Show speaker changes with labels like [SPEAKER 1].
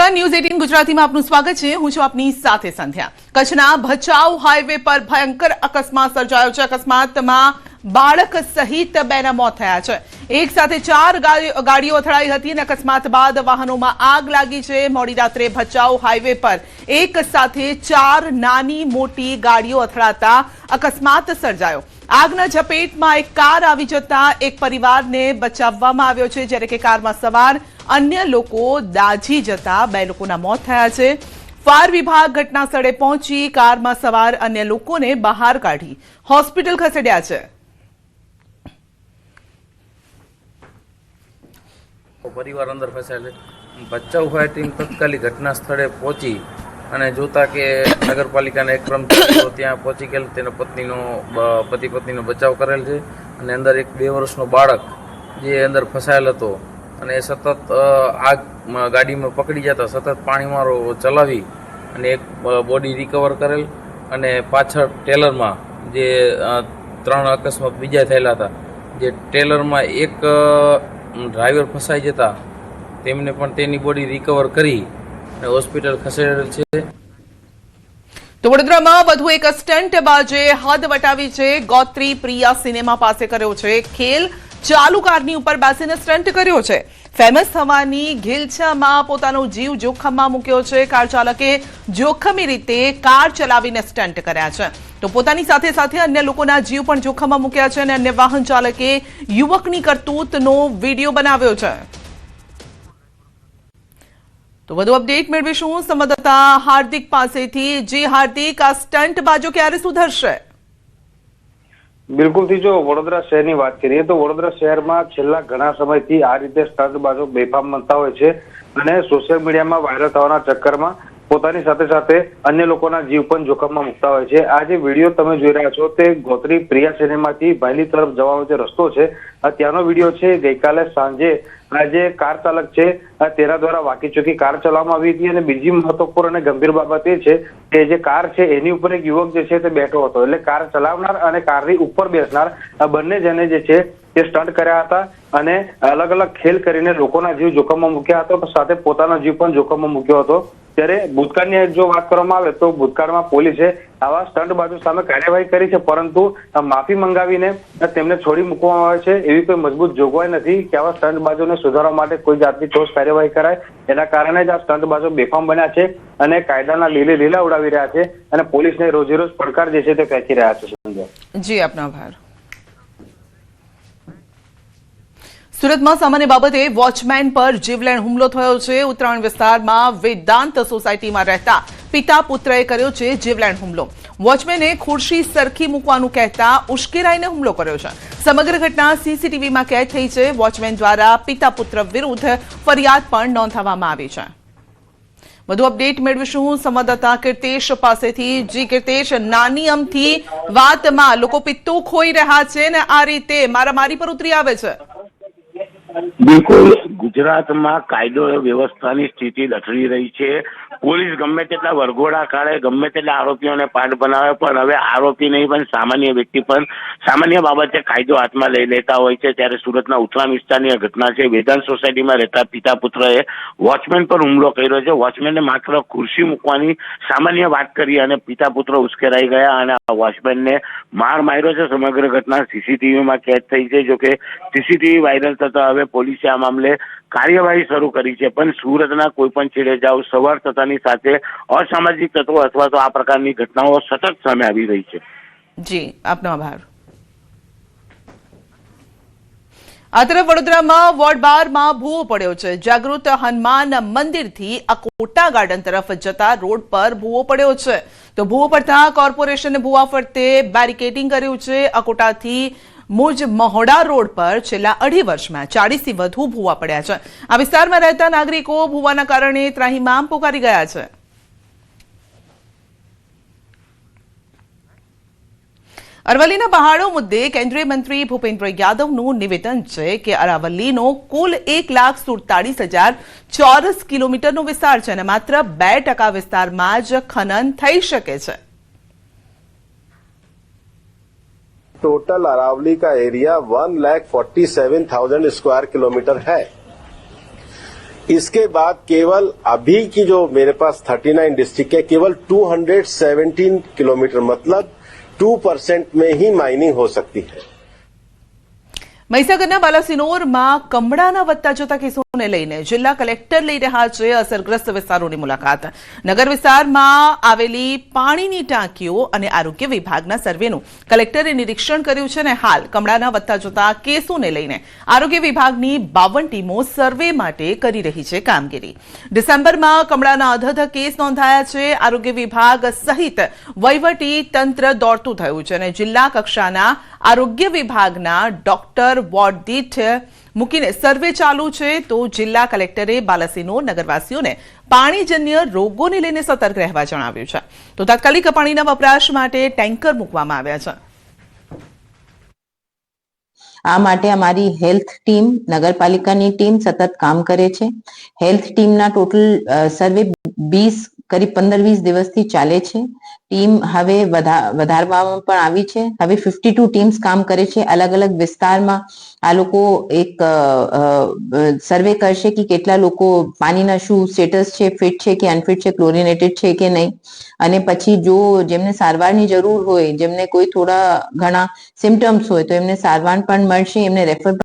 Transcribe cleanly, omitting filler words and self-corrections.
[SPEAKER 1] નમસ્કાર, ન્યૂઝ 18 ગુજરાતીમાં આપનું સ્વાગત છે। હું છું આપની સાથે સંધ્યા। કચ્છના ભચાઉ હાઈવે પર ભયંકર અકસ્માત સર્જાયો છે। અકસ્માતમાં બાળક સહિત બેના મોત થયા છે। એક સાથે 4 ગાડીઓ અથડાઈ હતી અને અકસ્માત બાદ વાહનોમાં આગ લાગી છે। મોડી રાત્રે ભચાઉ હાઈવે પર એક સાથે 4 નાની મોટી ગાડીઓ અથડાતા અકસ્માત સર્જાયો। આગના ઝપેટમાં એક કાર આવી જતા એક પરિવારને બચાવવામાં આવ્યો છે, જ્યારે કે કારમાં સવાર अन्य लोको दाझी जता 2 लोकोना मौत थया छे। फायर विभाग घटना स्थळे पहोंची कार में सवार अन्य लोकोने बहार काढी होस्पिटल खसेड्या छे।
[SPEAKER 2] परिवार अंदर फसायेल बचाव फायर टीम तत्कालिक घटना स्थळे पहोंची અને જોતા કે નગરપાલિકાના એક કર્મચારીઓ ત્યાં પહોંચી ગયેલ, તેના પત્નીનો પતિ પત્નીનો બચાવ કરેલ છે અને અંદર એક 2 વર્ષનો બાળક જે અંદર ફસાયેલ હતો અને સતત આગ ગાડીમાં પકડી જતા સતત પાણીમારો ચલાવી અને એક બોડી રિકવર કરેલ અને પાછળ ટેલરમાં જે 3 અકસ્માત બીજા થયેલા હતા, જે ટેલરમાં એક ડ્રાઈવર ફસાઈ જતા તેમને પણ તેની બોડી રિકવર કરી અને હોસ્પિટલ ખસેડેલ છે।
[SPEAKER 1] તો વડોદરામાં વધુ એક સ્ટન્ટ હદ વટાવી છે। ગોત્રી પ્રિયા સિનેમા પાસે કર્યો છે ખેલ। ચાલુ કારની ઉપર બેસીને સ્ટન્ટ કર્યો છે। ફેમસ થવાની ઘેલછામાં પોતાનો જીવ જોખમમાં મૂક્યો છે। કાર ચાલકે જોખમી રીતે કાર ચલાવીને સ્ટન્ટ કર્યા છે, તો પોતાની સાથે સાથે અન્ય લોકોના જીવ પણ જોખમમાં મૂક્યા છે અને અન્ય વાહન ચાલકે યુવકની કરતૂતનો વિડીયો બનાવ્યો છે। તો વધુ અપડેટ મેળવીશું સંવાદદાતા હાર્દિક પાસેથી। જી હાર્દિક, આ સ્ટન્ટ બાજો ક્યારે સુધરશે?
[SPEAKER 3] बिल्कुल थी। जो वडोदरा शहर की बात करिए तो वडोदरा शहर में छेल्ला घणा समय थी आ रीते स्टंटबाजो बेफाम बनता होय छे अने सोशल मीडिया में वायरल थवाना चक्कर में पोतानी साथे साथे अन्य लोकोना जीव पण जोखममां मुकता होय छे। आ जे विडियो तमे जोई रह्या छो ते गोत्री प्रिया सिनेमाथी भायली तरफ जવાનો जे रस्तो छे त्यानो विडियो छे। गईकाले सांजे आज कार चालक छे तेना द्वारा वाकीचूकी कार चलाववामां आवी हती अने बीजी महत्वपूर्ण अने गंभीर बाबत ए छे के जे कार छे एनी उपर एक युवक जे छे ते बेठो हतो, એટલે કાર ચલાવનાર અને કારની ઉપર બેસનાર આ બંને જણે જે છે તે સ્ટન્ટ કર્યા હતા અને અલગ અલગ ખેલ કરીને લોકોના જીવ જોખમમાં મૂક્યા હતા, સાથે પોતાનો જીવ પણ જોખમમાં મૂક્યો હતો। ત્યારે ભૂતકાળની જો વાત કરવામાં આવે તો ભૂતકાળમાં પોલીસે આવા સ્ટંટબાજો સામે કાર્યવાહી કરી છે, પરંતુ માફી મંગાવીને તેમને છોડી મૂકવામાં આવે છે। એવી કોઈ મજબૂત જોગવાઈ નથી કે આવા સ્ટંટબાજોને સુધારવા માટે કોઈ જાતની ઠોસ કાર્યવાહી કરાય। એના કારણે જ આ સ્ટંટબાજો બેફામ બન્યા છે અને કાયદાના લીલા ઉડાવી રહ્યા છે અને પોલીસને રોજે રોજ પડકાર જે છે તે ફેંકી રહ્યા છે।
[SPEAKER 1] જી, આપનો આભાર। सूरत में सामान्य बाबते वॉचमेन पर जीवलेण हुमलो थयो छे। उतराण विस्तार में वेदांत सोसायटी में रहता पिता पुत्रए कर्यो छे जीवलेण हुमलो। वॉचमेने खुर्शी सरखी मूकवानुं कहता उश्केराईने हुमलो कर्यो छे। समग्र घटना सीसीटीवी में कैद थई छे। वॉचमेन द्वारा पिता पुत्र विरुद्ध फरियाद पण नोंधाववामां आवी छे। વધુ અપડેટ મેળવીશું સંવાદદાતા કીર્તેશ પાસેથી। જી કીર્તેશ, નાની અમથી વાતમાં લોકો પિત્તો ખોઈ રહ્યા છે ને આ રીતે મારામારી પર ઉતરી આવે છે।
[SPEAKER 4] बिल्कुल गुजरात में कायदो व्यवस्था की स्थिति लथड़ी रही है। पोलीस गमे तेटला वरघोड़ा काढे, गमे तेटला आरोपीओ ने पाठ बनावे, पण हवे आरोपी नहीं पण सामान्य व्यक्ति पण सामान्य बाबते कायदो हाथ में लई लेता होय छे। त्यारे सूरतना उतराण विस्तारनी घटना है। वेदांत सोसायटी में रहता पिता पुत्रए वॉचमेन पर हुमलो कर्यो छे। वॉचमेने मात्र खुर्शी मूकवानी सामान्य बात करी अने पिता पुत्र उश्केराई गया अने वॉचमेन ने मार मार्यो छे। समग्र घटना सीसीटीवी में कैद थई छे। जो कि सीसीटीवी वायरल थता हवे पोलीसे आ मामले कार्यवाही शुरू करी है। पण सूरतना कोईपण छेड़े जाओ सवार थतानी साथे असामाजिक तत्वों अथवा तो आ प्रकारनी घटनाओं सतत सामे आवी रही है।
[SPEAKER 1] जी, आपनो आभार। आ तरफ वडोदरामां वोर्ड 12 में भूवो पड्यो छे। जागृत हनुमान मंदिर थी अकोटा गार्डन तरफ जता रोड पर भूवो पड्यो छे। तो भूवो पड़ता कोर्पोरेशने भूवा फरते बेरिकेडिंग कर्युं छे। अकोटा थी मुज महोड़ा रोड पर छेल्ला 2.5 वर्ष में 40 થી વધુ ભૂવા પડ્યા છે। આ વિસ્તારમાં રહેતા નાગરિકો ભૂવાના કારણે ત્રાહિમામ પોકારી ગયા છે। અરવલ્લીના પહાડો મુદ્દે કેન્દ્રીય મંત્રી ભૂપેન્દ્ર યાદવનું નિવેદન છે કે અરાવલ્લીનો કુલ 1,47,000 ચોરસ કિલોમીટરનો વિસ્તાર છે અને માત્ર 2% વિસ્તારમાં જ ખનન થઈ શકે છે।
[SPEAKER 5] टोटल अरावली का एरिया 1,47,000 स्क्वायर किलोमीटर है। इसके बाद केवल अभी की जो मेरे पास 39 डिस्ट्रिक्ट है, केवल 217 किलोमीटर मतलब 2% में ही माइनिंग हो सकती है।
[SPEAKER 1] મહીસાગરના બાલાસિનોરમાં કમળાના વધતા જતા કેસોને લઈને જિલ્લા કલેક્ટર લઈ રહ્યા છે અસરગ્રસ્ત વિસ્તારોની મુલાકાત. નગર વિસ્તારમાં આવેલી પાણીની ટાંકીઓ અને આરોગ્ય વિભાગના સર્વેનું કલેક્ટરે નિરીક્ષણ કર્યું છે અને હાલ કમળાના વધતા જતા કેસોને લઈને આરોગ્ય વિભાગની 52 ટીમો સર્વે માટે કરી રહી છે કામગીરી. ડિસેમ્બરમાં કમળાના અધધ કેસ નોંધાયા છે. આરોગ્ય વિભાગ સહિત વહીવટી તંત્ર દોડતું થયું છે અને જિલ્લા કક્ષાના આરોગ્ય વિભાગના ડોક્ટર વોર્ડ દીઠ મૂકીને સર્વે ચાલુ છે. તો જિલ્લા કલેક્ટરે બાલાસિનોર નગરવાસીઓને પાણીજન્ય રોગોને લઈને સતર્ક રહેવા જણાવ્યું છે. તો તાત્કાલિક પાણીના વપરાશ માટે ટેન્કર મૂકવામાં આવ્યા છે.
[SPEAKER 6] આ માટે અમારી હેલ્થ ટીમ, નગરપાલિકાની ટીમ સતત કામ કરે છે. હેલ્થ ટીમના ટોટલ સર્વે 15-20 દિવસથી ચાલે છે. ટીમ હવે વધારવામાં પણ આવી છે. હવે 52 ટીમ્સ કામ કરે છે. અલગ અલગ વિસ્તારમાં આ લોકો એક સર્વે કરશે કે કેટલા લોકો પાણીના શું સ્ટેટસ છે, ફિટ છે કે અનફિટ છે, ક્લોરિનેટેડ છે કે નહીં. અને પછી જો જેમને સારવારની જરૂર હોય, જેમને કોઈ થોડા ઘણા સિમ્ટમ્સ હોય તો એમને સારવાર પણ મળશે, એમને રેફર